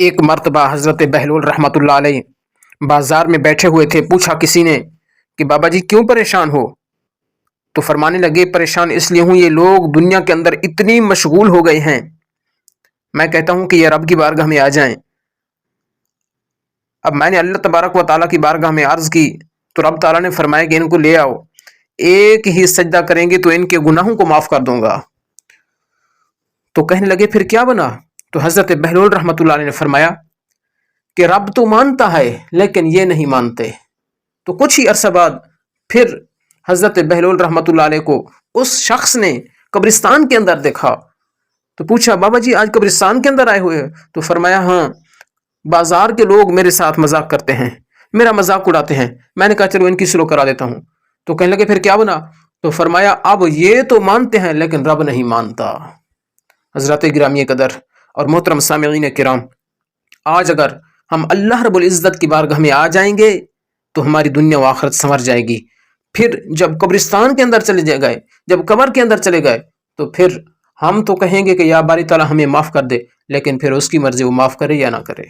ایک مرتبہ حضرت بہلول رحمۃ اللہ علیہ بازار میں بیٹھے ہوئے تھے۔ پوچھا کسی نے کہ بابا جی کیوں پریشان ہو؟ تو فرمانے لگے پریشان اس لیے ہوں، یہ لوگ دنیا کے اندر اتنی مشغول ہو گئے ہیں، میں کہتا ہوں کہ یہ رب کی بارگاہ میں آ جائیں۔ اب میں نے اللہ تبارک و تعالیٰ کی بارگاہ میں عرض کی تو رب تعالیٰ نے فرمایا کہ ان کو لے آؤ، ایک ہی سجدہ کریں گے تو ان کے گناہوں کو معاف کر دوں گا۔ تو کہنے لگے پھر کیا بنا؟ تو حضرت بہلول رحمۃ اللہ علیہ نے فرمایا کہ رب تو مانتا ہے لیکن یہ نہیں مانتے۔ تو کچھ ہی عرصہ بعد پھر حضرت بہلول رحمۃ اللہ علیہ کو اس شخص نے قبرستان کے اندر دیکھا تو پوچھا بابا جی آج قبرستان کے اندر آئے ہوئے؟ تو فرمایا ہاں، بازار کے لوگ میرے ساتھ مذاق کرتے ہیں، میرا مذاق اڑاتے ہیں، میں نے کہا چلو ان کی سلو کرا دیتا ہوں۔ تو کہنے لگے پھر کیا بنا؟ تو فرمایا اب یہ تو مانتے ہیں لیکن رب نہیں مانتا۔ حضرات گرامی قدر اور محترم سامعین کرام، آج اگر ہم اللہ رب العزت کی بارگاہ میں آ جائیں گے تو ہماری دنیا و آخرت سنور جائے گی۔ پھر جب قبرستان کے اندر چلے گئے، جب قبر کے اندر چلے گئے تو پھر ہم تو کہیں گے کہ یا باری تعالیٰ ہمیں معاف کر دے، لیکن پھر اس کی مرضی وہ معاف کرے یا نہ کرے۔